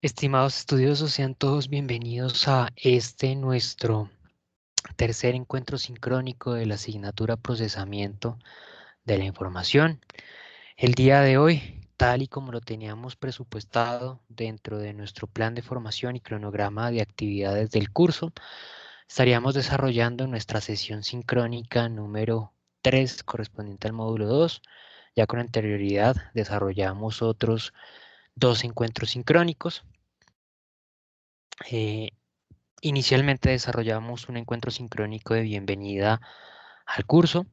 Estimados estudiosos, sean todos bienvenidos a nuestro tercer encuentro sincrónico de la asignatura Procesamiento de la Información. El día de hoy, tal y como lo teníamos presupuestado dentro de nuestro plan de formación y cronograma de actividades del curso, estaríamos desarrollando nuestra sesión sincrónica número 3 correspondiente al módulo 2. Ya con anterioridad desarrollamos otros dos encuentros sincrónicos. Eh, Inicialmente desarrollamos un encuentro sincrónico de bienvenida al curso,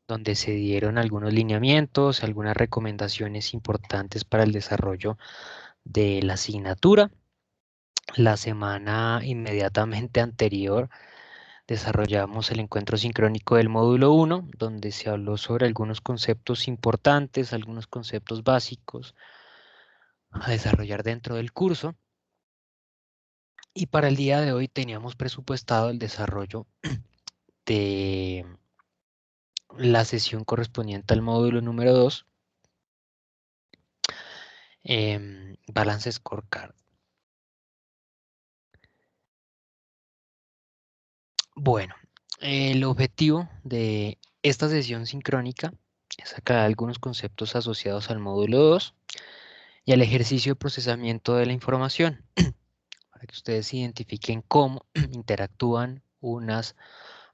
donde se dieron algunos lineamientos, algunas recomendaciones importantes para el desarrollo de la asignatura. La semana inmediatamente anterior desarrollamos el encuentro sincrónico del módulo 1, donde se habló sobre algunos conceptos importantes, algunos conceptos básicos a desarrollar dentro del curso. Y para el día de hoy teníamos presupuestado el desarrollo de la sesión correspondiente al módulo número 2, Balance Scorecard. Bueno, el objetivo de esta sesión sincrónica es aclarar algunos conceptos asociados al módulo 2 y al ejercicio de procesamiento de la información, para que ustedes identifiquen cómo interactúan unas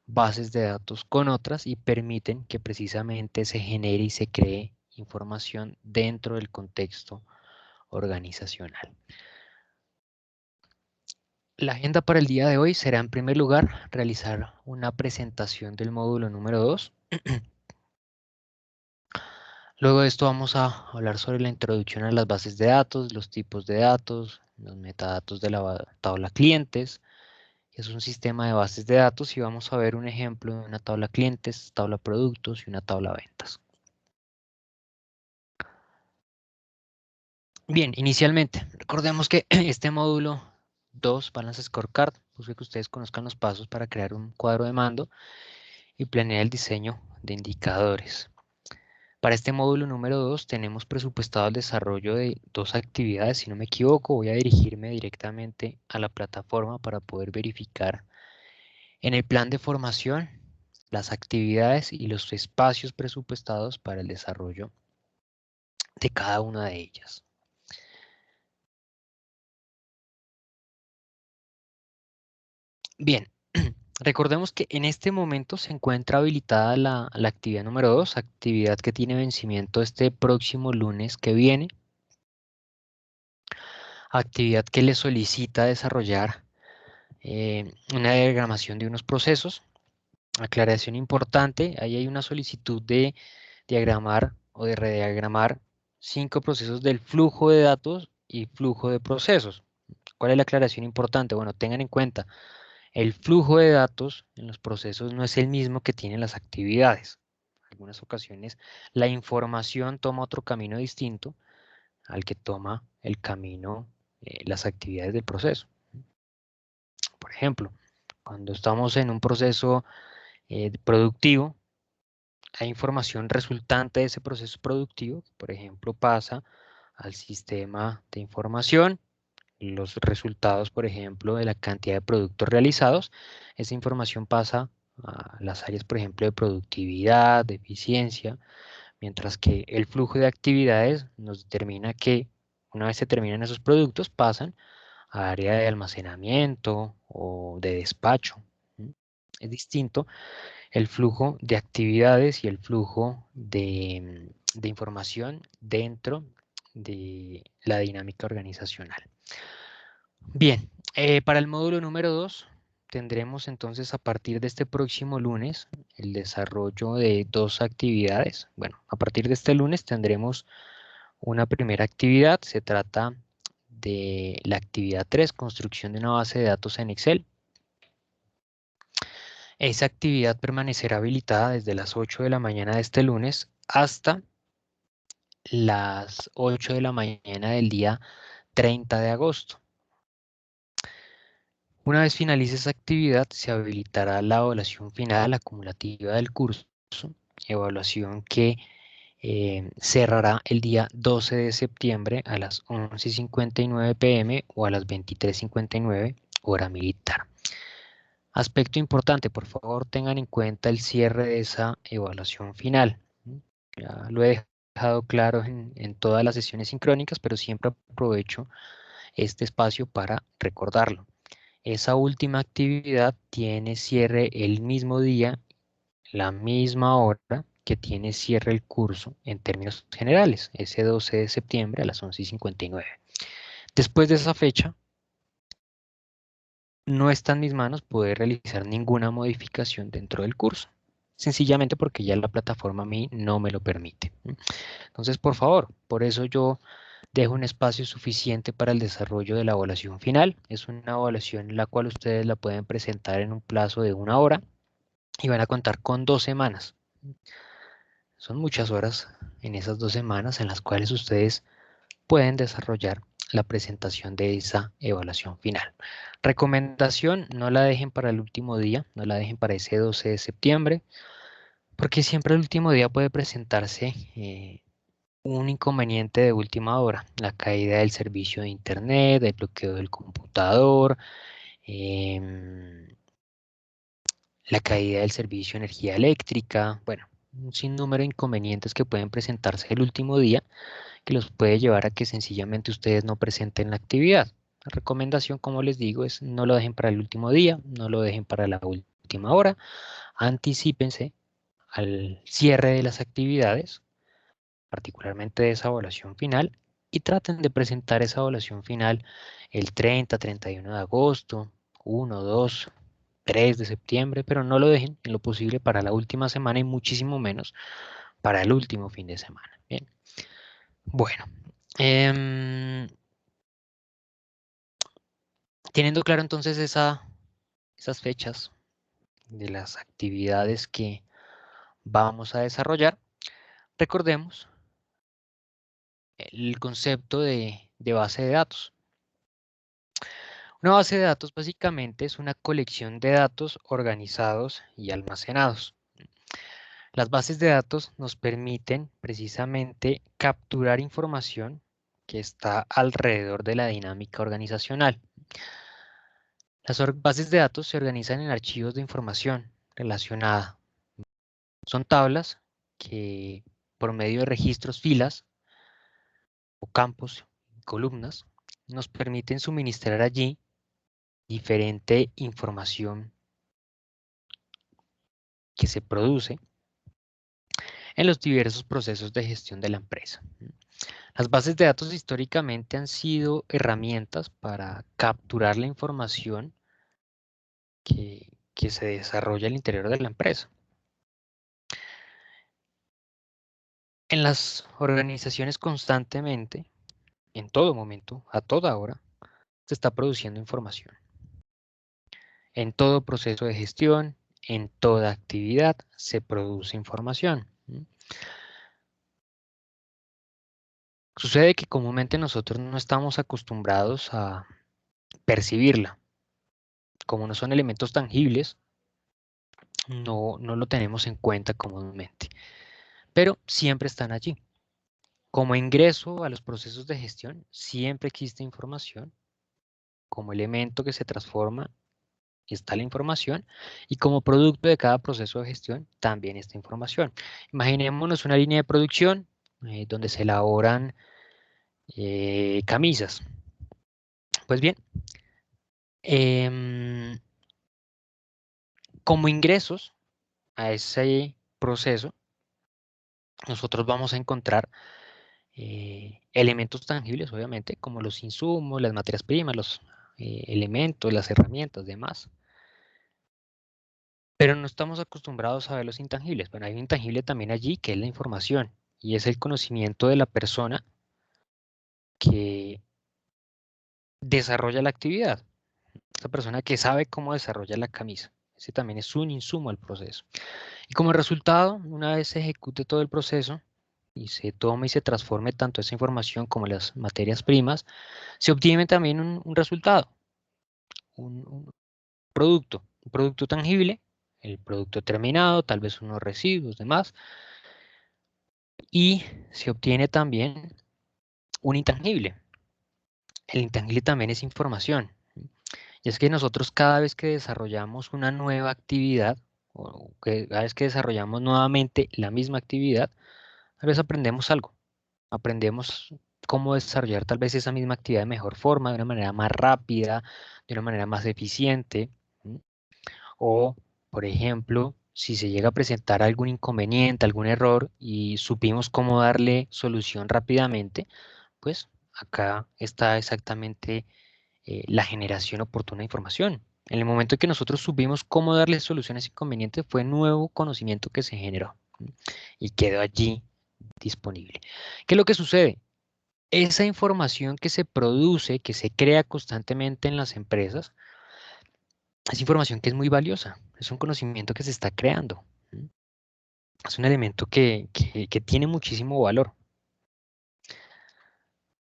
bases de datos con otras y permiten que precisamente se genere y se cree información dentro del contexto organizacional. La agenda para el día de hoy será, en primer lugar, realizar una presentación del módulo número 2. Luego de esto vamos a hablar sobre la introducción a las bases de datos, los tipos de datos, los metadatos de la tabla clientes. Es un sistema de bases de datos y vamos a ver un ejemplo de una tabla clientes, tabla productos y una tabla ventas. Bien, inicialmente, recordemos que este módulo 2, Balance Scorecard, busca que ustedes conozcan los pasos para crear un cuadro de mando y planear el diseño de indicadores. Para este módulo número 2 tenemos presupuestado el desarrollo de dos actividades. Si no me equivoco, voy a dirigirme directamente a la plataforma para poder verificar en el plan de formación las actividades y los espacios presupuestados para el desarrollo de cada una de ellas. Bien, recordemos que en este momento se encuentra habilitada la actividad número 2, actividad que tiene vencimiento este próximo lunes que viene. Actividad que le solicita desarrollar una diagramación de unos procesos. Aclaración importante, ahí hay una solicitud de diagramar o de rediagramar 5 procesos del flujo de datos y flujo de procesos. ¿Cuál es la aclaración importante? Bueno, tengan en cuenta, el flujo de datos en los procesos no es el mismo que tienen las actividades. En algunas ocasiones la información toma otro camino distinto al que toma el camino, las actividades del proceso. Por ejemplo, cuando estamos en un proceso productivo, hay información resultante de ese proceso productivo, que por ejemplo pasa al sistema de información, los resultados, por ejemplo, de la cantidad de productos realizados. Esa información pasa a las áreas, por ejemplo, de productividad, de eficiencia, mientras que el flujo de actividades nos determina que una vez se terminan esos productos, pasan a área de almacenamiento o de despacho. Es distinto el flujo de actividades y el flujo de información dentro de la dinámica organizacional. Bien, para el módulo número 2 tendremos entonces a partir de este próximo lunes el desarrollo de dos actividades. Bueno, a partir de este lunes tendremos una primera actividad. Se trata de la actividad 3, construcción de una base de datos en Excel. Esa actividad permanecerá habilitada desde las 8 de la mañana de este lunes hasta las 8 de la mañana del día 30 de agosto. Una vez finalice esa actividad, se habilitará la evaluación final acumulativa del curso, evaluación que cerrará el día 12 de septiembre a las 11:59 p.m. o a las 23:59 hora militar. Aspecto importante, por favor tengan en cuenta el cierre de esa evaluación final. Ya lo he dejado claro en todas las sesiones sincrónicas, pero siempre aprovecho este espacio para recordarlo. Esa última actividad tiene cierre el mismo día, la misma hora que tiene cierre el curso en términos generales, ese 12 de septiembre a las 11:59. Después de esa fecha, no está en mis manos poder realizar ninguna modificación dentro del curso, sencillamente porque ya la plataforma a mí no me lo permite. Entonces, por favor, por eso yo dejo un espacio suficiente para el desarrollo de la evaluación final. Es una evaluación en la cual ustedes la pueden presentar en un plazo de 1 hora y van a contar con 2 semanas. Son muchas horas en esas 2 semanas en las cuales ustedes pueden desarrollar la presentación de esa evaluación final. Recomendación, no la dejen para el último día, no la dejen para ese 12 de septiembre, porque siempre el último día puede presentarse un inconveniente de última hora, la caída del servicio de internet, el bloqueo del computador, la caída del servicio de energía eléctrica, bueno, un sinnúmero de inconvenientes que pueden presentarse el último día que los puede llevar a que sencillamente ustedes no presenten la actividad. La recomendación, como les digo, es no lo dejen para el último día, no lo dejen para la última hora, anticípense al cierre de las actividades, particularmente de esa evaluación final, y traten de presentar esa evaluación final el 30, 31 de agosto, 1, 2, 3 de septiembre, pero no lo dejen en lo posible para la última semana y muchísimo menos para el último fin de semana. Bien. Bueno, teniendo claro entonces esas fechas de las actividades que vamos a desarrollar, recordemos el concepto de base de datos. Una base de datos básicamente es una colección de datos organizados y almacenados. Las bases de datos nos permiten precisamente capturar información que está alrededor de la dinámica organizacional. Las bases de datos se organizan en archivos de información relacionada. Son tablas que por medio de registros, filas o campos, columnas, nos permiten suministrar allí diferente información que se produce en los diversos procesos de gestión de la empresa. Las bases de datos históricamente han sido herramientas para capturar la información que se desarrolla al interior de la empresa. En las organizaciones constantemente, en todo momento, a toda hora, se está produciendo información. En todo proceso de gestión, en toda actividad, se produce información. Sucede que comúnmente nosotros no estamos acostumbrados a percibirla. Como no son elementos tangibles, no lo tenemos en cuenta comúnmente, pero siempre están allí. Como ingreso a los procesos de gestión, siempre existe información. Como elemento que se transforma, está la información. Y como producto de cada proceso de gestión, también está información. Imaginémonos una línea de producción donde se elaboran camisas. Pues bien, como ingresos a ese proceso, nosotros vamos a encontrar elementos tangibles, obviamente, como los insumos, las materias primas, los elementos, las herramientas, demás. Pero no estamos acostumbrados a ver los intangibles. Bueno, hay un intangible también allí que es la información y es el conocimiento de la persona que desarrolla la actividad. Esa persona que sabe cómo desarrolla la camisa. Ese también es un insumo al proceso. Y como resultado, una vez se ejecute todo el proceso y se tome y se transforme tanto esa información como las materias primas, se obtiene también un resultado, un producto tangible, el producto terminado, tal vez unos residuos, demás. Y se obtiene también un intangible. El intangible también es información. Y es que nosotros cada vez que desarrollamos una nueva actividad, o que cada vez que desarrollamos nuevamente la misma actividad, tal vez aprendemos algo. Aprendemos cómo desarrollar tal vez esa misma actividad de mejor forma, de una manera más rápida, de una manera más eficiente. ¿Sí? O, por ejemplo, si se llega a presentar algún inconveniente, algún error y supimos cómo darle solución rápidamente, pues acá está exactamente la generación oportuna de información. En el momento en que nosotros supimos cómo darle solución a ese inconveniente, fue nuevo conocimiento que se generó, ¿sí? Y quedó allí disponible. ¿Qué es lo que sucede? Esa información que se produce, que se crea constantemente en las empresas, es información que es muy valiosa, es un conocimiento que se está creando. ¿Sí? Es un elemento que tiene muchísimo valor,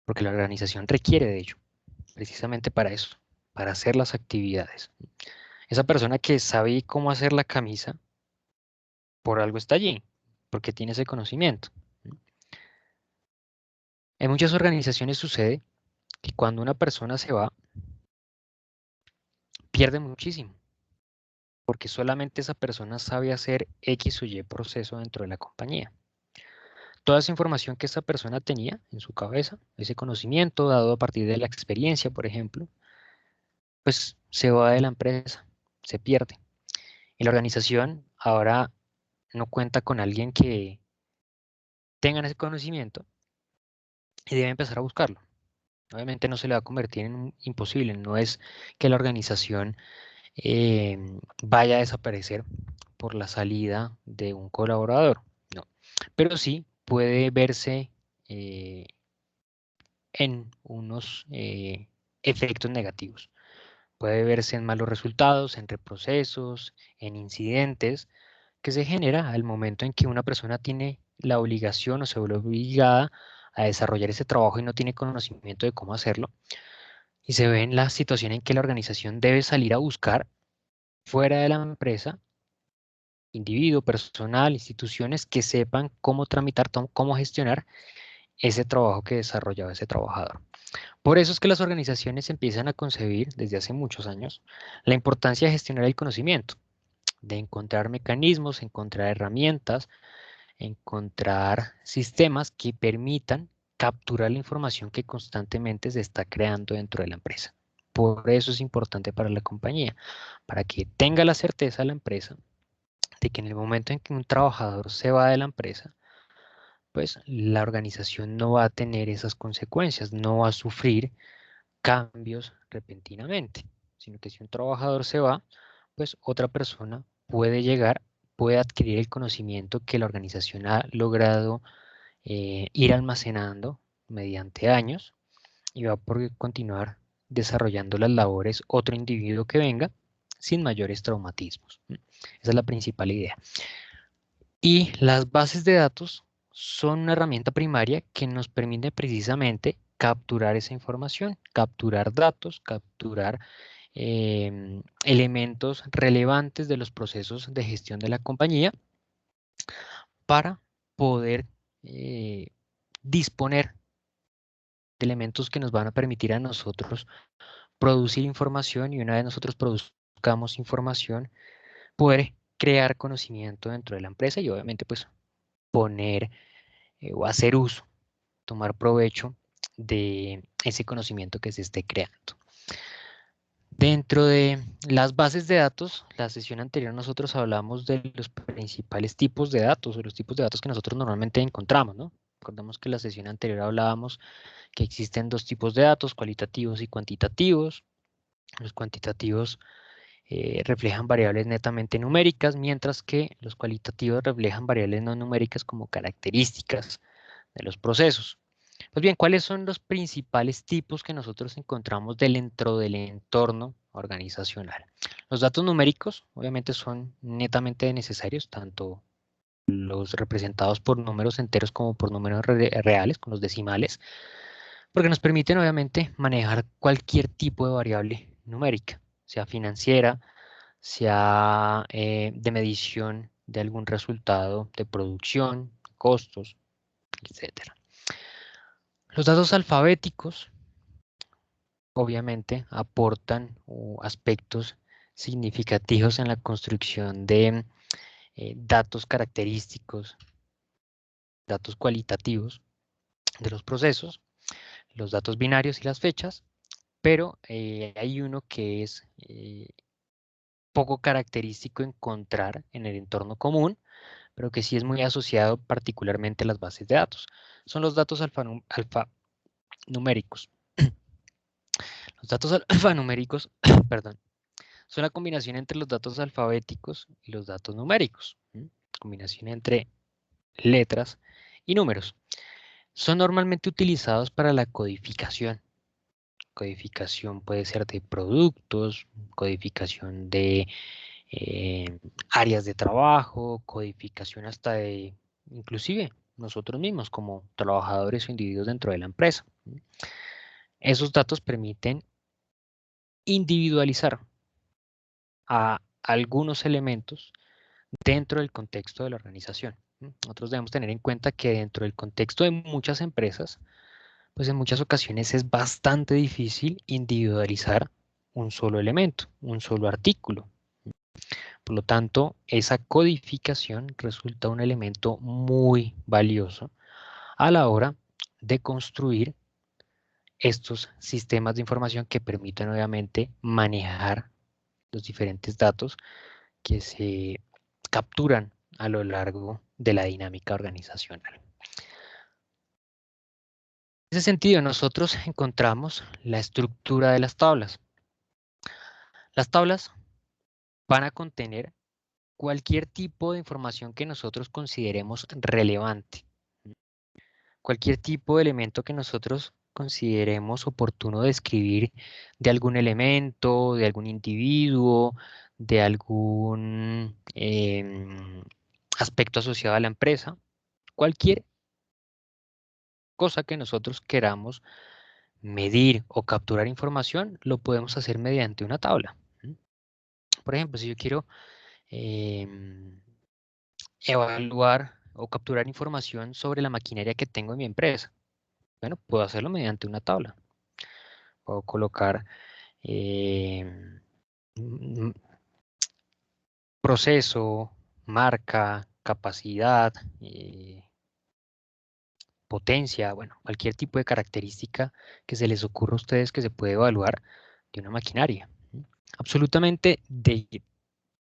porque la organización requiere de ello, precisamente para eso, para hacer las actividades. Esa persona que sabe cómo hacer la camisa, por algo está allí, porque tiene ese conocimiento. En muchas organizaciones sucede que cuando una persona se va, pierde muchísimo, porque solamente esa persona sabe hacer X o Y proceso dentro de la compañía. Toda esa información que esa persona tenía en su cabeza, ese conocimiento dado a partir de la experiencia, por ejemplo, pues se va de la empresa, se pierde. Y la organización ahora no cuenta con alguien que tenga ese conocimiento y debe empezar a buscarlo. Obviamente no se le va a convertir en un imposible, no es que la organización vaya a desaparecer por la salida de un colaborador, no, pero sí puede verse eh, en unos efectos negativos. Puede verse en malos resultados, en reprocesos, en incidentes que se genera al momento en que una persona tiene la obligación o se vuelve obligada a desarrollar ese trabajo y no tiene conocimiento de cómo hacerlo. Y se ve en la situación en que la organización debe salir a buscar fuera de la empresa individuo, personal, instituciones que sepan cómo tramitar, cómo gestionar ese trabajo que desarrollaba ese trabajador. Por eso es que las organizaciones empiezan a concebir desde hace muchos años la importancia de gestionar el conocimiento, de encontrar mecanismos, encontrar herramientas, encontrar sistemas que permitan capturar la información que constantemente se está creando dentro de la empresa. Por eso es importante para la compañía, para que tenga la certeza la empresa de que en el momento en que un trabajador se va de la empresa, pues la organización no va a tener esas consecuencias, no va a sufrir cambios repentinamente, sino que si un trabajador se va, pues otra persona puede llegar, puede adquirir el conocimiento que la organización ha logrado ir almacenando mediante años y va a poder continuar desarrollando las labores otro individuo que venga sin mayores traumatismos. Esa es la principal idea. Y las bases de datos son una herramienta primaria que nos permite precisamente capturar esa información, capturar datos, capturar elementos relevantes de los procesos de gestión de la compañía para poder eh, disponer de elementos que nos van a permitir a nosotros producir información y una vez nosotros produzcamos información, poder crear conocimiento dentro de la empresa y obviamente pues poner o hacer uso, tomar provecho de ese conocimiento que se esté creando. Dentro de las bases de datos, la sesión anterior nosotros hablamos de los principales tipos de datos o los tipos de datos que nosotros normalmente encontramos, ¿no? Recordamos que en la sesión anterior hablábamos que existen dos tipos de datos, cualitativos y cuantitativos. Los cuantitativos reflejan variables netamente numéricas, mientras que los cualitativos reflejan variables no numéricas como características de los procesos. Pues bien, ¿cuáles son los principales tipos que nosotros encontramos dentro del entorno organizacional? Los datos numéricos, obviamente, son netamente necesarios, tanto los representados por números enteros como por números reales, con los decimales, porque nos permiten, obviamente, manejar cualquier tipo de variable numérica, sea financiera, sea de medición de algún resultado de producción, costos. etc. Los datos alfabéticos obviamente aportan aspectos significativos en la construcción de datos característicos, datos cualitativos de los procesos, los datos binarios y las fechas, pero hay uno que es poco característico encontrar en el entorno común, pero que sí es muy asociado particularmente a las bases de datos. Son los datos alfanuméricos. Los datos alfanuméricos, perdón, son la combinación entre los datos alfabéticos y los datos numéricos. Combinación entre letras y números. Son normalmente utilizados para la codificación. Codificación puede ser de productos, codificación de áreas de trabajo, codificación hasta de, inclusive, nosotros mismos como trabajadores o individuos dentro de la empresa. Esos datos permiten individualizar a algunos elementos dentro del contexto de la organización. Nosotros debemos tener en cuenta que dentro del contexto de muchas empresas, pues en muchas ocasiones es bastante difícil individualizar un solo elemento, un solo artículo. Por lo tanto, esa codificación resulta un elemento muy valioso a la hora de construir estos sistemas de información que permitan obviamente manejar los diferentes datos que se capturan a lo largo de la dinámica organizacional. En ese sentido, nosotros encontramos la estructura de las tablas. Las tablas van a contener cualquier tipo de información que nosotros consideremos relevante. Cualquier tipo de elemento que nosotros consideremos oportuno describir de algún elemento, de algún individuo, de algún aspecto asociado a la empresa, cualquier cosa que nosotros queramos medir o capturar información, lo podemos hacer mediante una tabla. Por ejemplo, si yo quiero evaluar o capturar información sobre la maquinaria que tengo en mi empresa, bueno, puedo hacerlo mediante una tabla. Puedo colocar proceso, marca, capacidad, potencia, bueno, cualquier tipo de característica que se les ocurra a ustedes que se puede evaluar de una maquinaria. Absolutamente de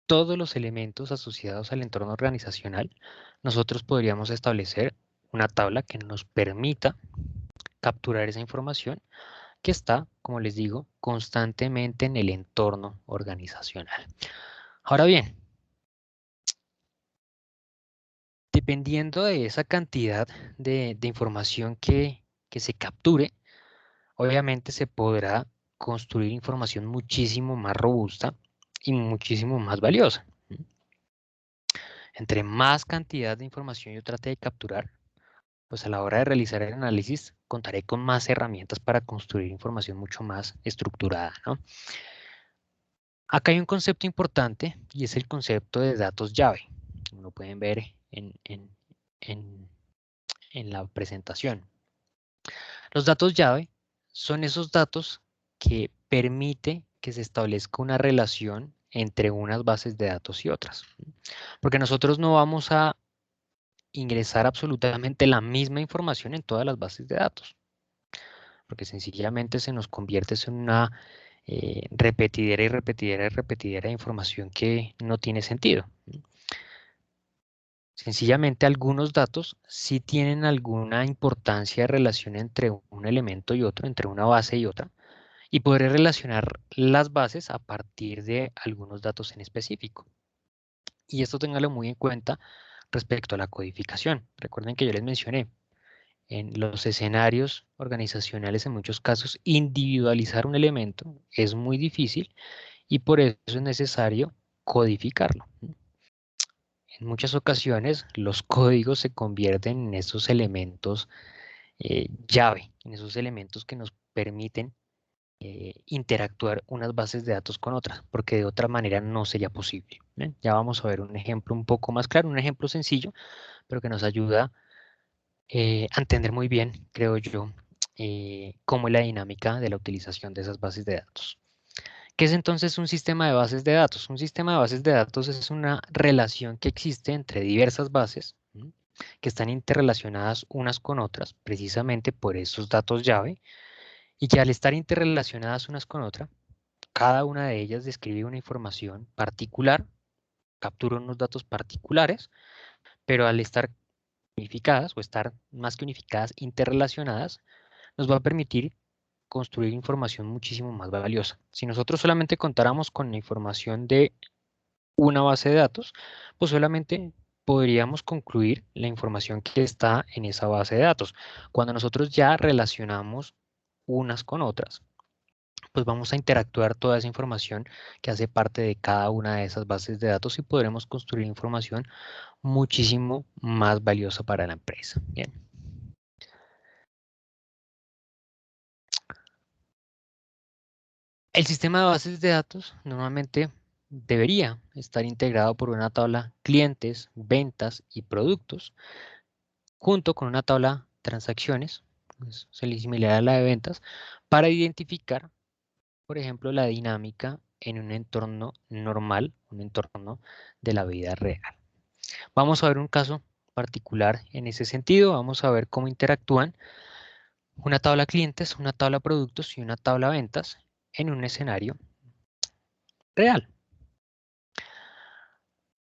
todos los elementos asociados al entorno organizacional, nosotros podríamos establecer una tabla que nos permita capturar esa información que está, como les digo, constantemente en el entorno organizacional. Ahora bien, dependiendo de esa cantidad de información que se capture, obviamente se podrá construir información muchísimo más robusta y muchísimo más valiosa. Entre más cantidad de información yo trate de capturar, pues a la hora de realizar el análisis contaré con más herramientas para construir información mucho más estructurada, ¿no? Acá hay un concepto importante y es el concepto de datos llave. Como lo pueden ver en la presentación. Los datos llave son esos datos que permite que se establezca una relación entre unas bases de datos y otras. Porque nosotros no vamos a ingresar absolutamente la misma información en todas las bases de datos. Porque sencillamente se nos convierte en una repetidera y repetidera y repetidera de información que no tiene sentido. Sencillamente algunos datos sí tienen alguna importancia de relación entre un elemento y otro, entre una base y otra, y podré relacionar las bases a partir de algunos datos en específico. Y esto téngalo muy en cuenta respecto a la codificación. Recuerden que yo les mencioné, en los escenarios organizacionales en muchos casos individualizar un elemento es muy difícil y por eso es necesario codificarlo. En muchas ocasiones los códigos se convierten en esos elementos llave, en esos elementos que nos permiten interactuar unas bases de datos con otras, porque de otra manera no sería posible. Ya vamos a ver un ejemplo un poco más claro, un ejemplo sencillo, pero que nos ayuda entender muy bien, creo yo, cómo es la dinámica de la utilización de esas bases de datos. ¿Qué es entonces un sistema de bases de datos? Un sistema de bases de datos es una relación que existe entre diversas bases, ¿m?, que están interrelacionadas unas con otras, precisamente por esos datos llave, y que al estar interrelacionadas unas con otras, cada una de ellas describe una información particular, captura unos datos particulares, pero al estar unificadas o estar más que unificadas, interrelacionadas, nos va a permitir construir información muchísimo más valiosa. Si nosotros solamente contáramos con la información de una base de datos, pues solamente podríamos concluir la información que está en esa base de datos. Cuando nosotros ya relacionamos unas con otras, pues vamos a interactuar toda esa información que hace parte de cada una de esas bases de datos y podremos construir información muchísimo más valiosa para la empresa. Bien. El sistema de bases de datos normalmente debería estar integrado por una tabla clientes, ventas y productos, junto con una tabla transacciones, es similar a la de ventas, para identificar, por ejemplo, la dinámica en un entorno normal, un entorno de la vida real. Vamos a ver un caso particular en ese sentido. Vamos a ver cómo interactúan una tabla clientes, una tabla productos y una tabla ventas en un escenario real.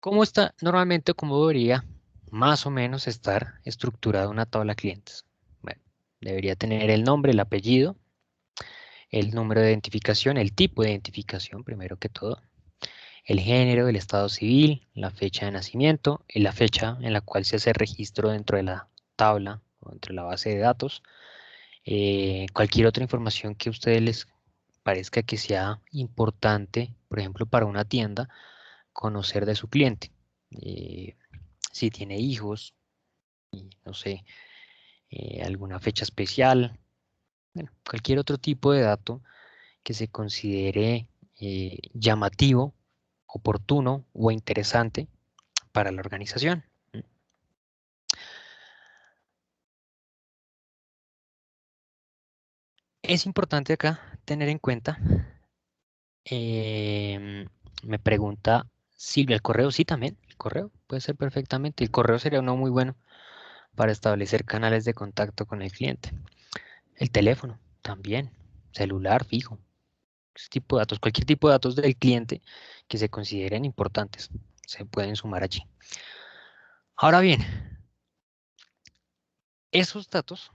¿Cómo está normalmente, cómo debería más o menos estar estructurada una tabla clientes? Bueno, debería tener el nombre, el apellido, el número de identificación, el tipo de identificación, primero que todo, el género, el estado civil, la fecha de nacimiento y la fecha en la cual se hace registro dentro de la tabla o dentro de la base de datos. Cualquier otra información que a ustedes les parezca que sea importante, por ejemplo, para una tienda, conocer de su cliente. Eh, si tiene hijos, no sé, alguna fecha especial, bueno, cualquier otro tipo de dato que se considere llamativo, oportuno o interesante para la organización. Es importante acá tener en cuenta, me pregunta Silvia, ¿el correo? Sí, también, el correo puede ser perfectamente. El correo sería uno muy bueno para establecer canales de contacto con el cliente. El teléfono también, celular fijo, ese tipo de datos, cualquier tipo de datos del cliente que se consideren importantes, se pueden sumar allí. Ahora bien, esos datos,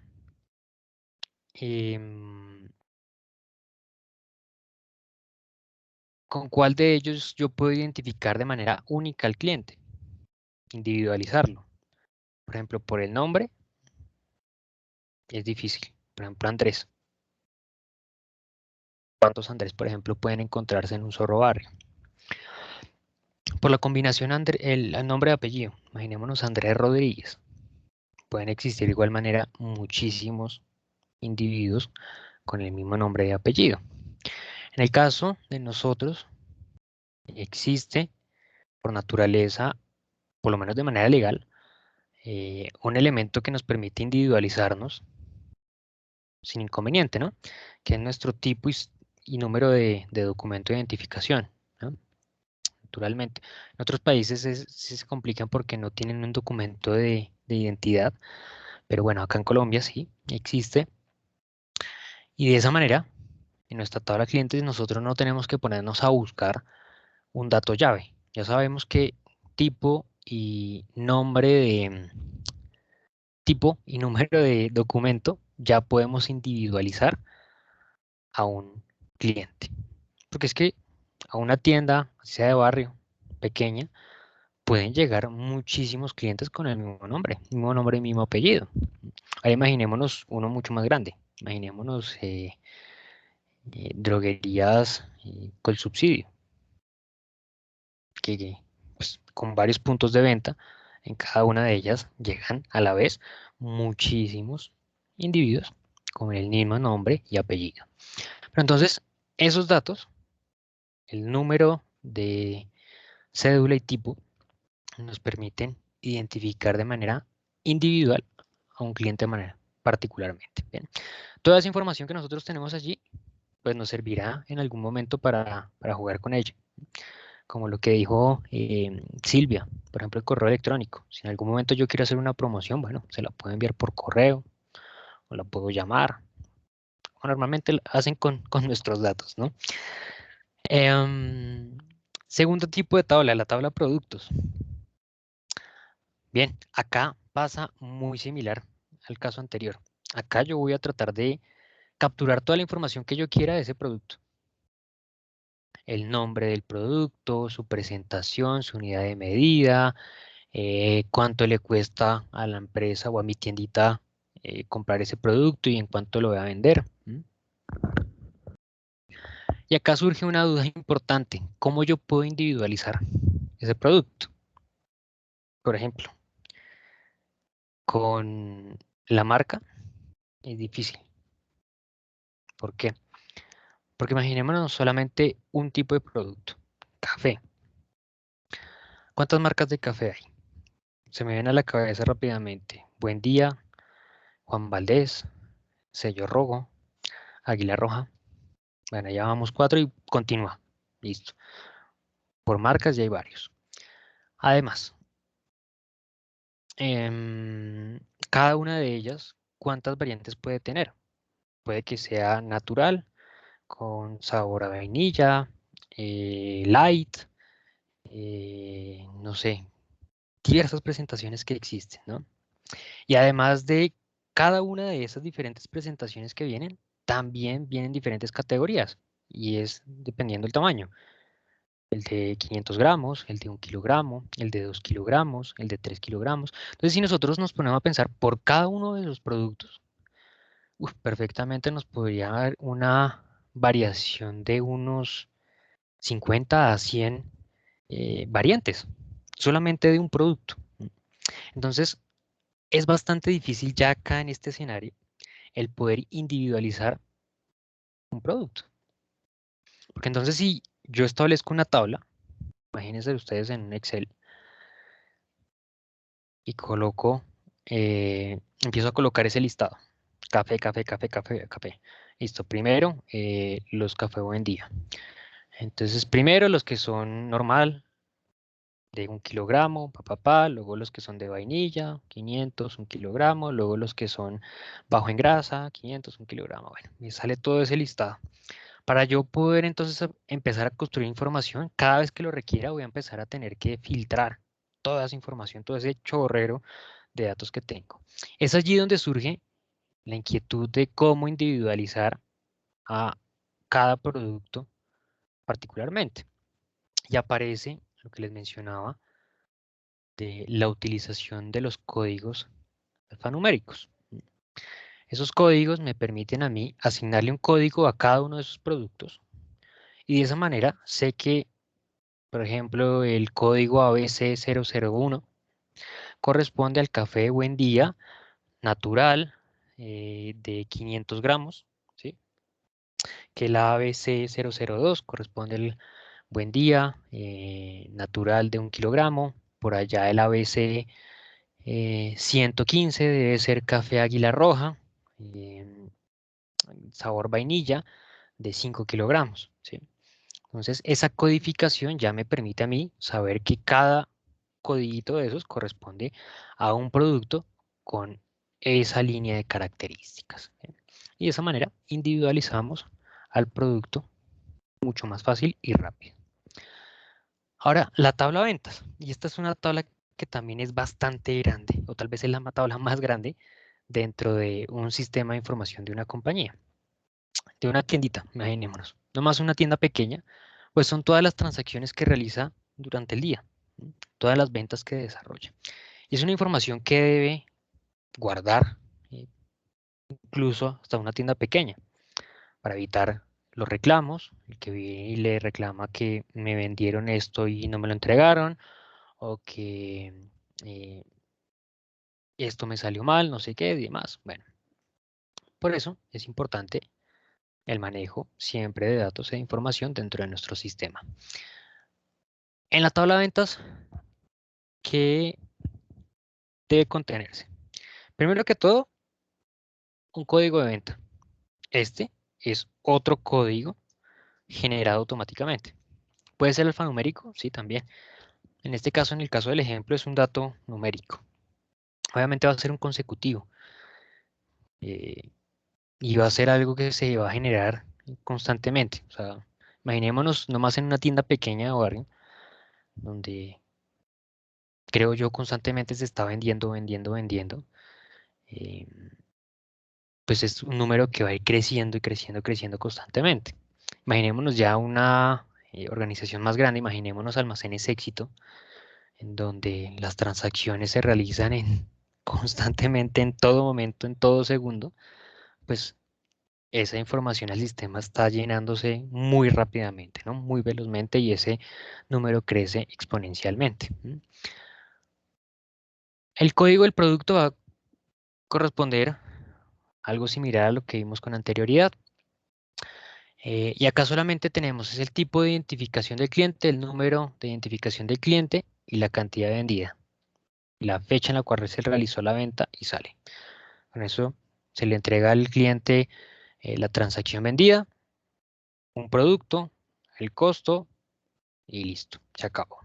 ¿con cuál de ellos yo puedo identificar de manera única al cliente? Individualizarlo. Por ejemplo, por el nombre es difícil. Por ejemplo, Andrés. ¿Cuántos Andrés, por ejemplo, pueden encontrarse en un solo barrio? Por la combinación el nombre de apellido. Imaginémonos Andrés Rodríguez. Pueden existir de igual manera muchísimos individuos con el mismo nombre y apellido. En el caso de nosotros, existe por naturaleza, por lo menos de manera legal, un elemento que nos permite individualizarnos sin inconveniente, ¿no? Que es nuestro tipo y número de documento de identificación, ¿no? Naturalmente. En otros países sí se complican porque no tienen un documento de identidad, pero bueno, acá en Colombia sí existe. Y de esa manera, en nuestra tabla de clientes, nosotros no tenemos que ponernos a buscar un dato llave. Ya sabemos que tipo y nombre de tipo y número de documento ya podemos individualizar a un cliente. Porque es que a una tienda, sea de barrio, pequeña, pueden llegar muchísimos clientes con el mismo nombre y mismo apellido. Ahora imaginémonos uno mucho más grande. Imaginémonos droguerías con subsidio, pues, con varios puntos de venta, en cada una de ellas llegan a la vez muchísimos individuos con el mismo nombre y apellido. Pero entonces, esos datos, el número de cédula y tipo, nos permiten identificar de manera individual a a un cliente de manera particularmente. Bien. Toda esa información que nosotros tenemos allí, pues nos servirá en algún momento para jugar con ella. Como lo que dijo Silvia, por ejemplo, el correo electrónico. Si en algún momento yo quiero hacer una promoción, bueno, se la puedo enviar por correo o la puedo llamar. O normalmente lo hacen con nuestros datos, ¿no? Segundo tipo de tabla, la tabla productos. Bien, acá pasa muy similar al caso anterior. Acá yo voy a tratar de capturar toda la información que yo quiera de ese producto. El nombre del producto, su presentación, su unidad de medida, cuánto le cuesta a la empresa o a mi tiendita comprar ese producto y en cuánto lo voy a vender. Y acá surge una duda importante. ¿Cómo yo puedo individualizar ese producto? Por ejemplo, con la marca es difícil. ¿Por qué? Porque imaginémonos solamente un tipo de producto, café. ¿Cuántas marcas de café hay? Se me viene a la cabeza rápidamente. Buen Día, Juan Valdés, Sello Rojo, Águila Roja. Bueno, ya vamos 4 y continúa. Listo. Por marcas ya hay varios. Además, cada una de ellas, ¿cuántas variantes puede tener? Puede que sea natural, con sabor a vainilla, light, no sé, diversas presentaciones que existen, ¿no? Y además de cada una de esas diferentes presentaciones que vienen, también vienen diferentes categorías y es dependiendo del tamaño. El de 500 gramos, el de 1 kilogramo, el de 2 kilogramos, el de 3 kilogramos. Entonces, si nosotros nos ponemos a pensar por cada uno de los productos, perfectamente nos podría dar una variación de unos 50 a 100 variantes, solamente de un producto. Entonces, es bastante difícil ya acá en este escenario el poder individualizar un producto. Porque entonces si yo establezco una tabla, imagínense ustedes en un Excel, y coloco, empiezo a colocar ese listado. Café, café, café, café, café. Listo, primero los café buen día. Entonces primero los que son normal, de 1 kilogramo, luego los que son de vainilla, 500, 1 kilogramo, luego los que son bajo en grasa, 500, 1 kilogramo. Bueno, me sale todo ese listado. Para yo poder entonces empezar a construir información, cada vez que lo requiera voy a empezar a tener que filtrar toda esa información, todo ese chorrero de datos que tengo. Es allí donde surge la inquietud de cómo individualizar a cada producto particularmente. Y aparece lo que les mencionaba de la utilización de los códigos alfanuméricos. Esos códigos me permiten a mí asignarle un código a cada uno de esos productos y de esa manera sé que, por ejemplo, el código ABC001 corresponde al café Buen Día natural de 500 gramos, ¿sí? Que el ABC002 corresponde al Buen Día natural de 1 kilogramo. Por allá el ABC 115 debe ser café Águila Roja, sabor vainilla de 5 kilogramos, ¿sí? Entonces, esa codificación ya me permite a mí saber que cada codiguito de esos corresponde a un producto con esa línea de características. ¿Bien? Y de esa manera individualizamos al producto mucho más fácil y rápido. Ahora, la tabla de ventas. Y esta es una tabla que también es bastante grande, o tal vez es la tabla más grande dentro de un sistema de información de una compañía, de una tiendita, imaginémonos. Nomás una tienda pequeña, pues son todas las transacciones que realiza durante el día, todas las ventas que desarrolla. Y es una información que debe guardar, incluso hasta una tienda pequeña, para evitar los reclamos, el que viene y le reclama que me vendieron esto y no me lo entregaron, o que esto me salió mal, no sé qué, y demás. Bueno, por eso es importante el manejo siempre de datos e información dentro de nuestro sistema. En la tabla de ventas, ¿qué debe contenerse? Primero que todo, un código de venta. Este es otro código generado automáticamente. ¿Puede ser alfanumérico? Sí, también. En este caso, en el caso del ejemplo, es un dato numérico. Obviamente va a ser un consecutivo eh, y va a ser algo que se va a generar constantemente. O sea, imaginémonos nomás en una tienda pequeña de barrio, donde creo yo constantemente se está vendiendo, vendiendo, vendiendo. eh, pues es un número que va a ir creciendo y creciendo, creciendo constantemente. Imaginémonos ya una organización más grande, imaginémonos almacenes éxito, en donde las transacciones se realizan constantemente, en todo momento, en todo segundo, pues esa información al sistema está llenándose muy rápidamente, ¿no? Muy velozmente y ese número crece exponencialmente. El código del producto va a corresponder a algo similar a lo que vimos con anterioridad. Y acá solamente tenemos es el tipo de identificación del cliente, el número de identificación del cliente y la cantidad vendida, la fecha en la cual se realizó la venta y sale. Con eso se le entrega al cliente la transacción vendida, un producto, el costo y listo, se acabó.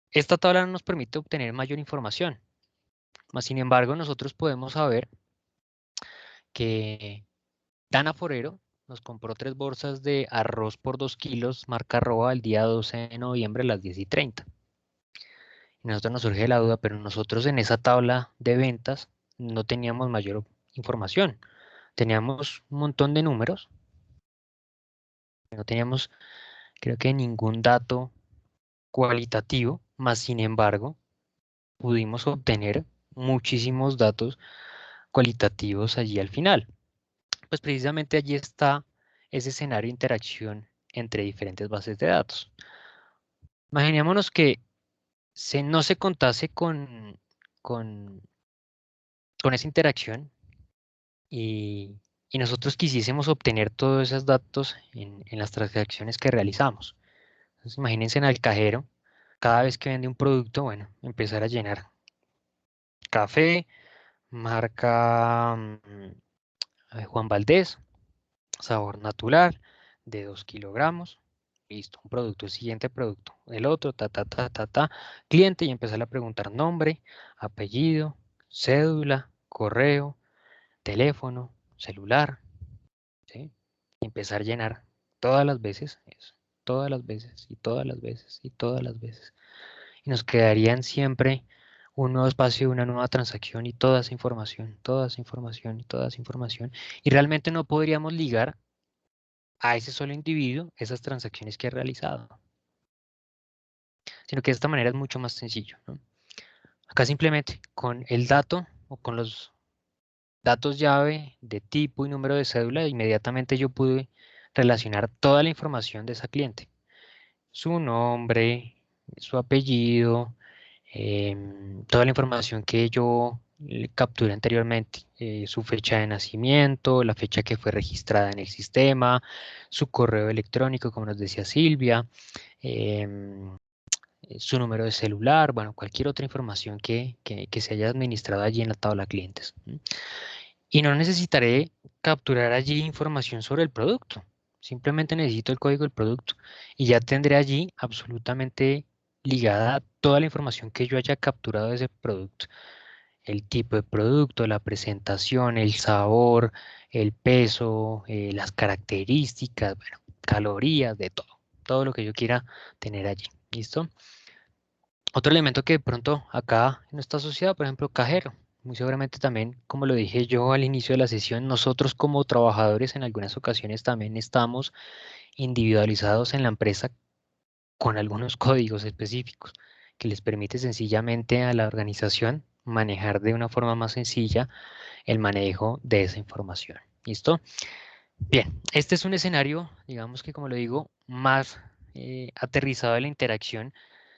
Esta tabla no nos permite obtener mayor información, mas sin embargo nosotros podemos saber que Dana Forero nos compró 3 bolsas de arroz por 2 kilos marca arroba el día 12 de noviembre a las 10:30. Y a nosotros nos surge la duda, pero nosotros en esa tabla de ventas no teníamos mayor información. Teníamos un montón de números, no teníamos creo que ningún dato cualitativo, más sin embargo pudimos obtener muchísimos datos cualitativos allí al final. Pues precisamente allí está ese escenario de interacción entre diferentes bases de datos. Imaginémonos que no se contase con, con esa interacción y, y nosotros quisiésemos obtener todos esos datos en las transacciones que realizamos. Entonces, imagínense en el cajero, cada vez que vende un producto, bueno, empezar a llenar café, marca Juan Valdés, sabor natural, de 2 kilogramos. Listo, un producto, el siguiente producto, el otro, ta, ta, ta, ta, ta, cliente y empezar a preguntar nombre, apellido, cédula, correo, teléfono, celular, ¿sí? Y empezar a llenar todas las veces eso, todas las veces y todas las veces y todas las veces. Y nos quedarían siempre un nuevo espacio, una nueva transacción y toda esa información, toda esa información y toda esa información. Y realmente no podríamos ligar a ese solo individuo esas transacciones que ha realizado, sino que de esta manera es mucho más sencillo, ¿no? Acá simplemente con el dato o con los datos llave de tipo y número de cédula, inmediatamente yo pude relacionar toda la información de esa cliente. Su nombre, su apellido, toda la información que yo capturé anteriormente, su fecha de nacimiento, la fecha que fue registrada en el sistema, su correo electrónico, como nos decía Silvia, em, su número de celular, bueno, cualquier otra información que se haya administrado allí en la tabla clientes. Y no necesitaré capturar allí información sobre el producto. Simplemente necesito el código del producto y ya tendré allí absolutamente ligada toda la información que yo haya capturado de ese producto. El tipo de producto, la presentación, el sabor, el peso, las características, bueno, calorías, de todo. Todo lo que yo quiera tener allí. ¿Listo? Otro elemento que de pronto acá no está asociado, por ejemplo, cajero. Muy seguramente también, como lo dije yo al inicio de la sesión, nosotros como trabajadores en algunas ocasiones también estamos individualizados en la empresa con algunos códigos específicos que les permite sencillamente a la organización manejar de una forma más sencilla el manejo de esa información. ¿Listo? Bien, este es un escenario, digamos que como lo digo, más aterrizado de la interacción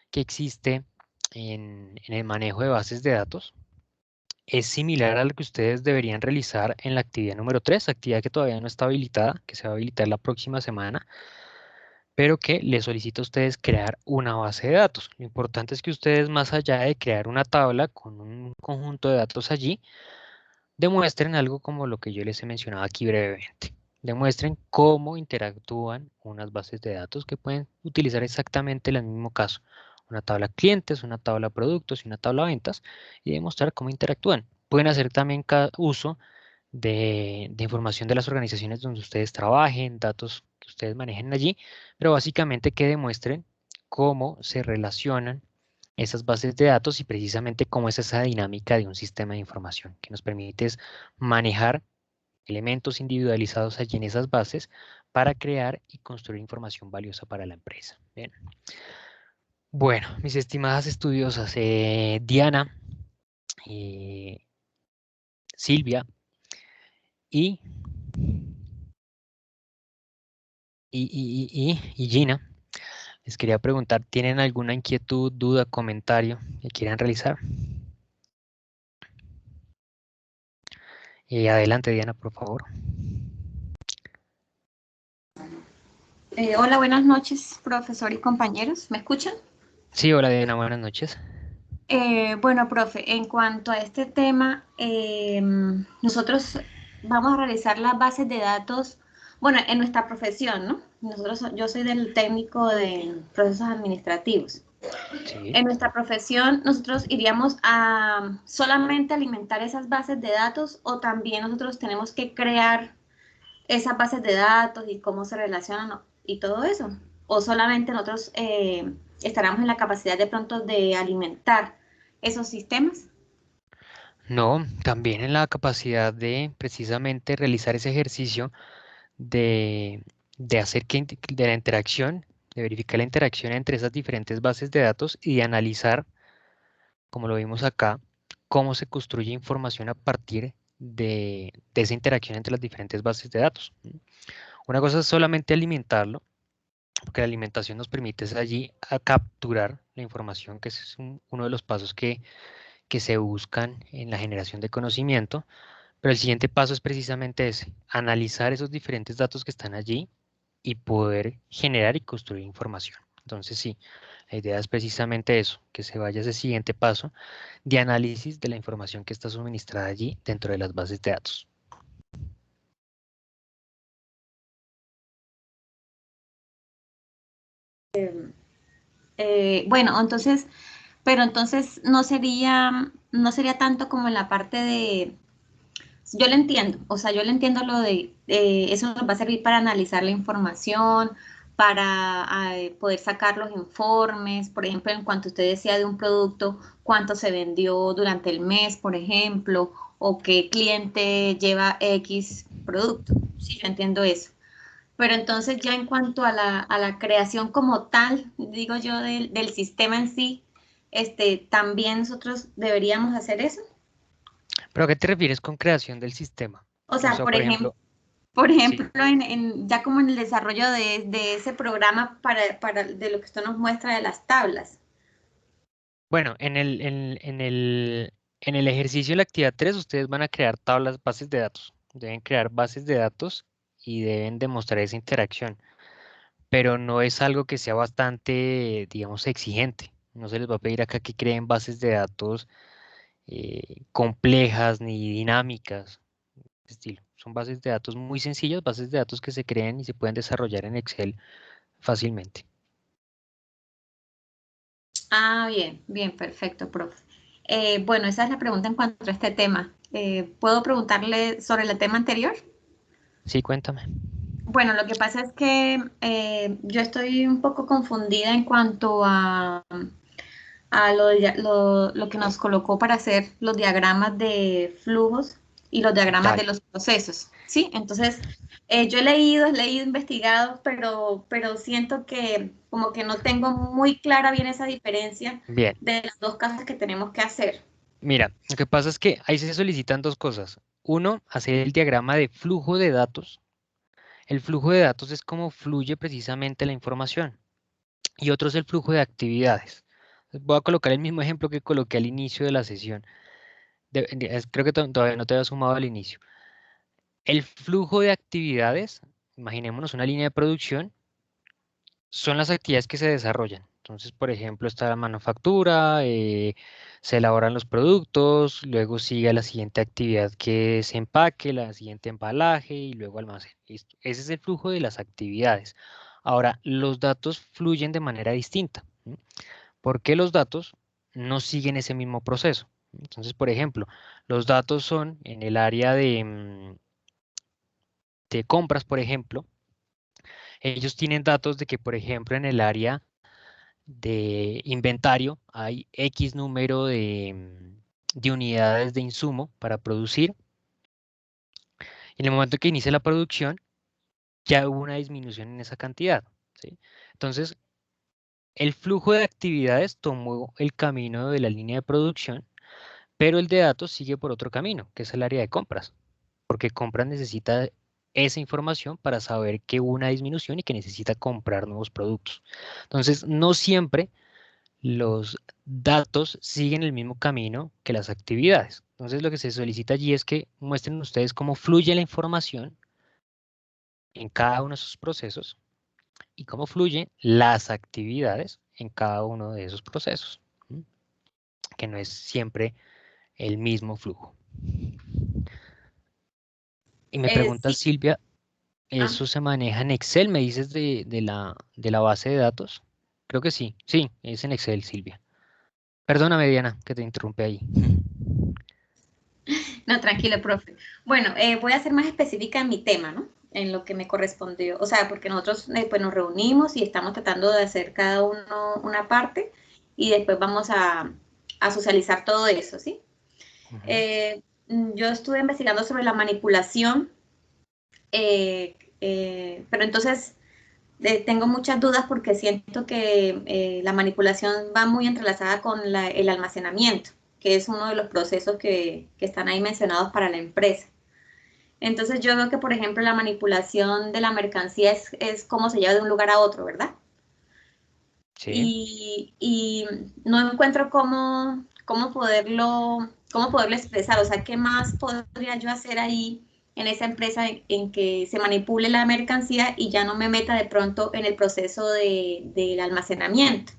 que existe en el manejo de bases de datos. Es similar a lo que ustedes deberían realizar en la actividad número 3, actividad que todavía no está habilitada, que se va a habilitar la próxima semana, pero que les solicita a ustedes crear una base de datos. Lo importante es que ustedes, más allá de crear una tabla con un conjunto de datos allí, demuestren algo como lo que yo les he mencionado aquí brevemente. Demuestren cómo interactúan unas bases de datos que pueden utilizar exactamente en el mismo caso. Una tabla clientes, una tabla productos y una tabla ventas, y demostrar cómo interactúan. Pueden hacer también uso de información de las organizaciones donde ustedes trabajen, datos que ustedes manejen allí, pero básicamente que demuestren cómo se relacionan esas bases de datos y precisamente cómo es esa dinámica de un sistema de información que nos permite es manejar elementos individualizados allí en esas bases para crear y construir información valiosa para la empresa. Bien. Bueno, mis estimadas estudiosas, Diana, eh, Silvia y, y Gina, les quería preguntar, ¿tienen alguna inquietud, duda, comentario que quieran realizar? Adelante, Diana, por favor. Hola, buenas noches, profesor y compañeros. ¿Me escuchan? Sí, hola, Diana, buenas noches. Bueno, profe, en cuanto a este tema, nosotros vamos a realizar las bases de datos, bueno, en nuestra profesión, ¿no? Yo soy del técnico de procesos administrativos. Sí. En nuestra profesión, nosotros iríamos a solamente alimentar esas bases de datos o también nosotros tenemos que crear esas bases de datos y cómo se relacionan y todo eso. O solamente nosotros estaremos en la capacidad de pronto de alimentar esos sistemas. No, también en la capacidad de precisamente realizar ese ejercicio de, de hacer de la interacción, de verificar la interacción entre esas diferentes bases de datos y de analizar, como lo vimos acá, cómo se construye información a partir de esa interacción entre las diferentes bases de datos. Una cosa es solamente alimentarlo, porque la alimentación nos permite es allí a capturar la información, que es uno de los pasos que se buscan en la generación de conocimiento. Pero el siguiente paso es precisamente ese, analizar esos diferentes datos que están allí y poder generar y construir información. Entonces sí, la idea es precisamente eso, que se vaya a ese siguiente paso de análisis de la información que está suministrada allí dentro de las bases de datos. Bueno, entonces, pero entonces no sería tanto como en la parte de, yo le entiendo, o sea, yo le entiendo lo de, eso nos va a servir para analizar la información, para poder sacar los informes, por ejemplo, en cuanto usted decía de un producto, cuánto se vendió durante el mes, por ejemplo, o qué cliente lleva X producto. Sí, yo entiendo eso. Pero entonces ya en cuanto a la creación como tal, digo yo, del sistema en sí, también nosotros deberíamos hacer eso. ¿Pero a qué te refieres con creación del sistema? O O sea, sea, por por ejemplo, ejemplo, por sí. ejemplo, ya como en el desarrollo de ese programa de lo que usted nos muestra de las tablas. Bueno, en el ejercicio de la actividad 3 ustedes van a crear tablas, bases de datos. Deben crear bases de datos y deben demostrar esa interacción. Pero no es algo que sea bastante, digamos, exigente. No se les va a pedir acá que creen bases de datos complejas ni dinámicas, de estilo. Son bases de datos muy sencillas, bases de datos que se creen y se pueden desarrollar en Excel fácilmente. Ah, bien, bien, perfecto, profe. Bueno, esa es la pregunta en cuanto a este tema. ¿Puedo preguntarle sobre el tema anterior? Sí, cuéntame. Bueno, lo que pasa es que yo estoy un poco confundida en cuanto a lo que nos colocó para hacer los diagramas de flujos y los diagramas de Dale. los procesos, ¿sí? Entonces, yo he leído, investigado, pero siento que como que no tengo muy clara bien esa diferencia Bien. de las dos cosas que tenemos que hacer. Mira, lo que pasa es que ahí se solicitan dos cosas. Uno, hacer el diagrama de flujo de datos. El flujo de datos es cómo fluye precisamente la información. Y otro es el flujo de actividades. Voy a colocar el mismo ejemplo que coloqué al inicio de la sesión. Creo que todavía no te había sumado al inicio. El flujo de actividades, imaginémonos una línea de producción son las actividades que se desarrollan. Entonces, por ejemplo, está la manufactura, se elaboran los productos, luego sigue la siguiente actividad que es empaque, la siguiente embalaje y luego almacén. Listo. Ese es el flujo de las actividades. Ahora, los datos fluyen de manera distinta. ¿Sí? ¿Por qué los datos no siguen ese mismo proceso? Entonces, por ejemplo, los datos son en el área de compras, por ejemplo, ellos tienen datos de que, por ejemplo, en el área de inventario hay X número de unidades de insumo para producir. En el momento que inicia la producción, ya hubo una disminución en esa cantidad. ¿Sí? Entonces, el flujo de actividades tomó el camino de la línea de producción, pero el de datos sigue por otro camino, que es el área de compras, porque compras necesita esa información para saber que hubo una disminución y que necesita comprar nuevos productos. Entonces, no siempre los datos siguen el mismo camino que las actividades. Entonces, lo que se solicita allí es que muestren ustedes cómo fluye la información en cada uno de sus procesos y cómo fluyen las actividades en cada uno de esos procesos, ¿m? Que no es siempre el mismo flujo. Y me pregunta Sí, Silvia, ah, ¿eso se maneja en Excel? ¿Me dices de la base de datos? Creo que sí, sí, es en Excel, Silvia. Perdóname, Diana, que te interrumpe ahí. no, tranquilo, profe. Bueno, voy a ser más específica en mi tema, ¿no? En lo que me correspondió. O sea, porque nosotros pues nos reunimos y estamos tratando de hacer cada uno una parte y después vamos a socializar todo eso, ¿sí? Ujú. Eh, yo estuve investigando sobre la manipulación, pero entonces tengo muchas dudas porque siento que la manipulación va muy entrelazada con el almacenamiento, que es uno de los procesos que están ahí mencionados para la empresa. Entonces yo veo que, por ejemplo, la manipulación de la mercancía es cómo se lleva de un lugar a otro, ¿verdad? Sí. Y no encuentro cómo poderlo expresar, o sea, ¿qué más podría yo hacer ahí en esa empresa en que se manipule la mercancía y ya no me meta de pronto en el proceso del almacenamiento,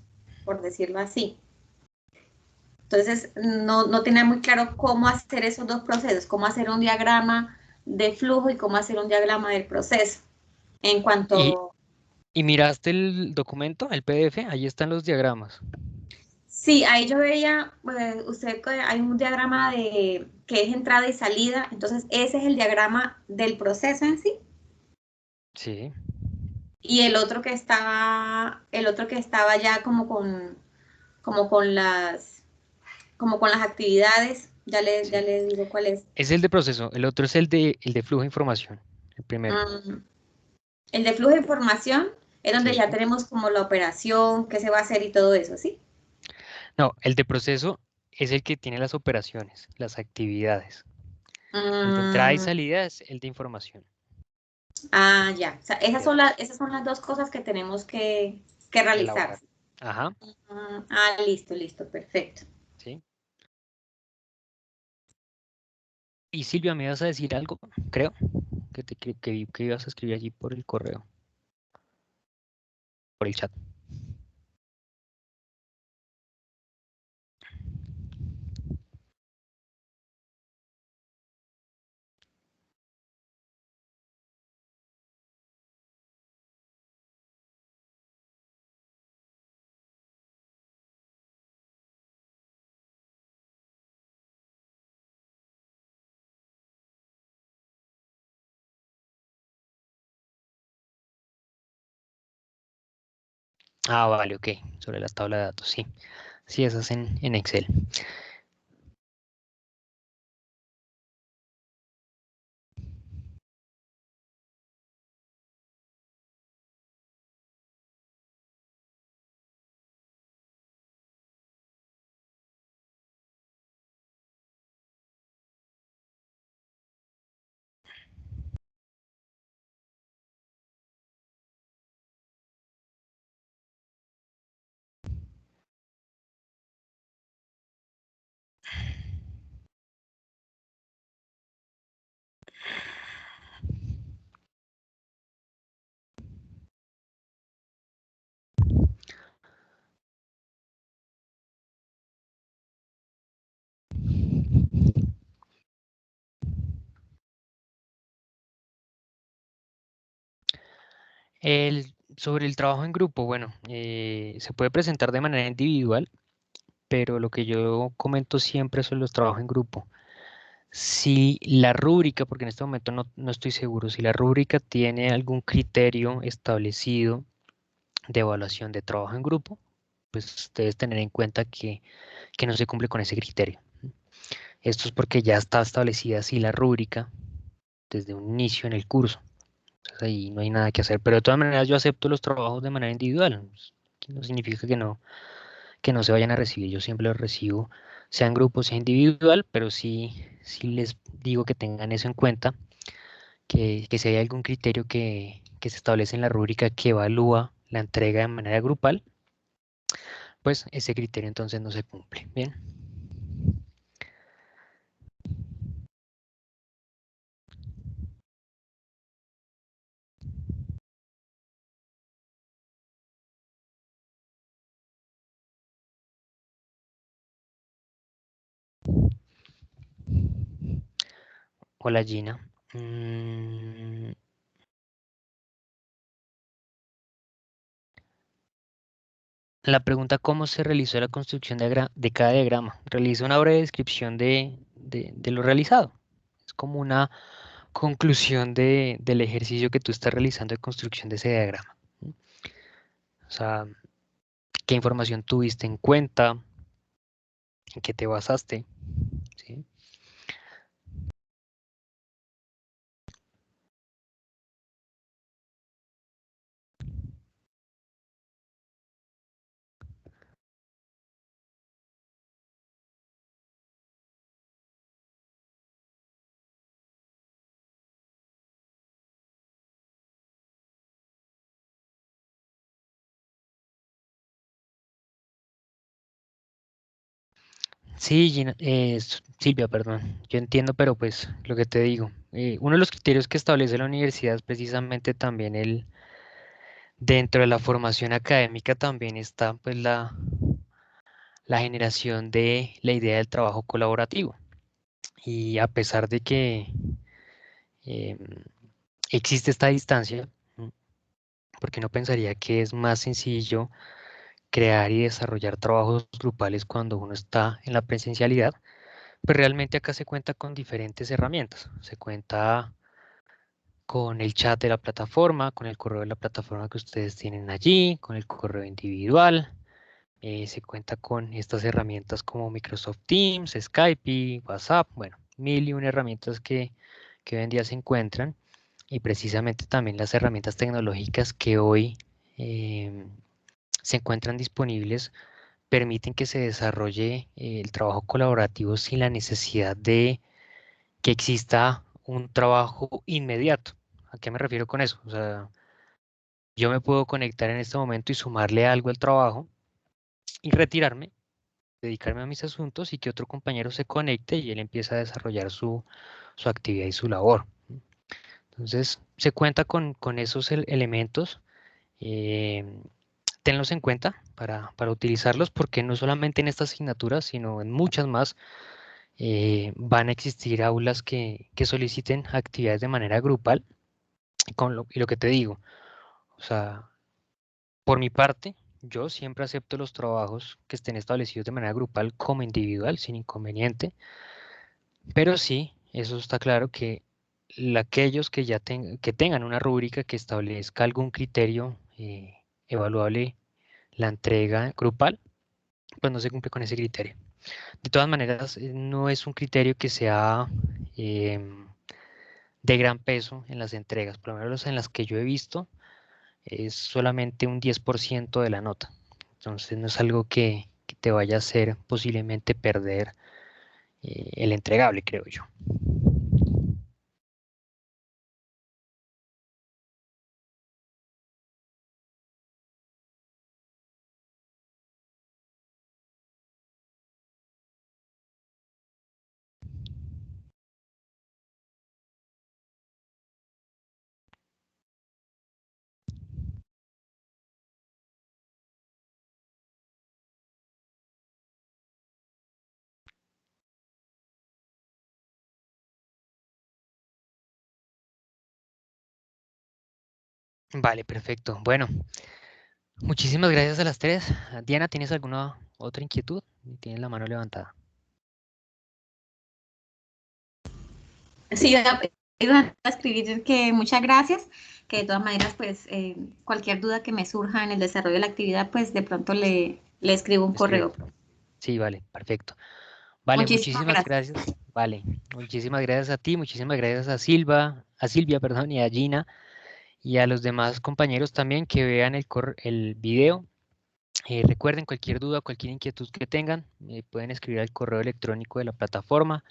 por decirlo así? Entonces, no tenía muy claro cómo hacer esos dos procesos, cómo hacer un diagrama de flujo y cómo hacer un diagrama del proceso. En ¿Y, cuanto, y miraste el documento, el PDF? Ahí están los diagramas. sí, ahí yo veía, usted que hay un diagrama de que es entrada y salida, entonces ese es el diagrama del proceso en sí. Sí. Y el otro que estaba ya como con como con las actividades, ya Sí. le digo cuál es. Es el de proceso, el otro es el de flujo de información, el primero. Mm, el de flujo de información es donde Sí. ya tenemos como la operación, qué se va a hacer y todo eso, ¿sí? No, el de proceso es el que tiene las operaciones, las actividades. El de entrada y Mm, salida es el de información. ah, ya. O sea, De datos. esas son las dos cosas que tenemos que realizar. Elaborar. Ajá. Listo, listo, perfecto. Sí. Y Silvia, ¿me ibas a decir algo? Creo que vi que ibas a escribir allí por el correo, por el chat. Ah, vale, ok. Sobre la tabla de datos, sí. Sí, esas en Excel. Sobre el trabajo en grupo, bueno, se puede presentar de manera individual, pero lo que yo comento siempre son los trabajos en grupo. Si la rúbrica, porque en este momento no estoy seguro, si la rúbrica tiene algún criterio establecido de evaluación de trabajo en grupo, pues debes tener en cuenta que no se cumple con ese criterio. Esto es porque ya está establecida así la rúbrica desde un inicio en el curso. Entonces ahí no hay nada que hacer. Pero de todas maneras yo acepto los trabajos de manera individual. No significa que no se vayan a recibir. Yo siempre los recibo, sea en grupo, sea individual, pero sí les digo que tengan eso en cuenta, que si hay algún criterio que se establece en la rúbrica que evalúa la entrega de manera grupal, pues ese criterio entonces no se cumple. Bien. Hola Gina. La pregunta ¿cómo se realizó la construcción de cada diagrama? Realiza una breve descripción de lo realizado. Es como una conclusión del ejercicio que tú estás realizando de construcción de ese diagrama. ¿Mm? O sea, qué información tuviste en cuenta, en qué te basaste, ¿sí? Sí, Silvia, perdón, yo entiendo, pero pues lo que te digo, uno de los criterios que establece la universidad es precisamente también dentro de la formación académica también está pues la generación de la idea del trabajo colaborativo. Y a pesar de que em, existe esta distancia, porque no pensaría que es más sencillo crear y desarrollar trabajos grupales cuando uno está en la presencialidad, pues realmente acá se cuenta con diferentes herramientas. Se cuenta con el chat de la plataforma, con el correo de la plataforma que ustedes tienen allí, con el correo individual. Se cuenta con estas herramientas como Microsoft Teams, Skype y WhatsApp, bueno, mil y una herramientas que hoy en día se encuentran y precisamente también las herramientas tecnológicas que hoy em, se encuentran disponibles permiten que se desarrolle el trabajo colaborativo sin la necesidad de que exista un trabajo inmediato. ¿A qué me refiero con eso? O sea, yo me puedo conectar en este momento y sumarle algo al trabajo y retirarme, dedicarme a mis asuntos y que otro compañero se conecte y él empieza a desarrollar su actividad y su labor. Entonces, se cuenta con esos elementos. eh, Tenlos en cuenta para utilizarlos porque no solamente en esta asignatura, sino en muchas más van a existir aulas que soliciten actividades de manera grupal. Y lo que te digo, o sea, por mi parte, yo siempre acepto los trabajos que estén establecidos de manera grupal como individual, sin inconveniente, pero sí, eso está claro que aquellos que ya que tengan una rúbrica que establezca algún criterio evaluable, la entrega grupal, pues no se cumple con ese criterio. De todas maneras, no es un criterio que sea em, de gran peso en las entregas, por lo menos en las que yo he visto, es solamente un 10% de la nota. Entonces no es algo que te vaya a hacer posiblemente perder el entregable, creo yo. Vale, perfecto. Bueno, muchísimas gracias a las tres. Diana, ¿tienes alguna otra inquietud? Tienes la mano levantada. Sí, iba a escribir que muchas gracias, que de todas maneras, pues cualquier duda que me surja en el desarrollo de la actividad, pues de pronto le escribo un Escribo. correo. Sí, vale, perfecto. Vale, Muchísimas muchísimas gracias. gracias. Vale, muchísimas gracias a ti, muchísimas gracias a Silvia, perdón, y a Gina y a los demás compañeros también que vean el video. Recuerden cualquier duda, cualquier inquietud que tengan, pueden escribir al correo electrónico de la plataforma.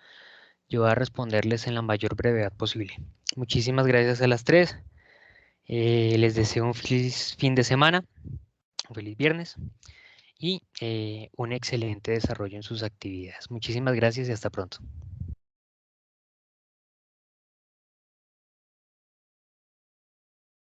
Yo voy a responderles en la mayor brevedad posible. Muchísimas gracias a las tres. Les deseo un feliz fin de semana, un feliz viernes y un excelente desarrollo en sus actividades. Muchísimas gracias y hasta pronto.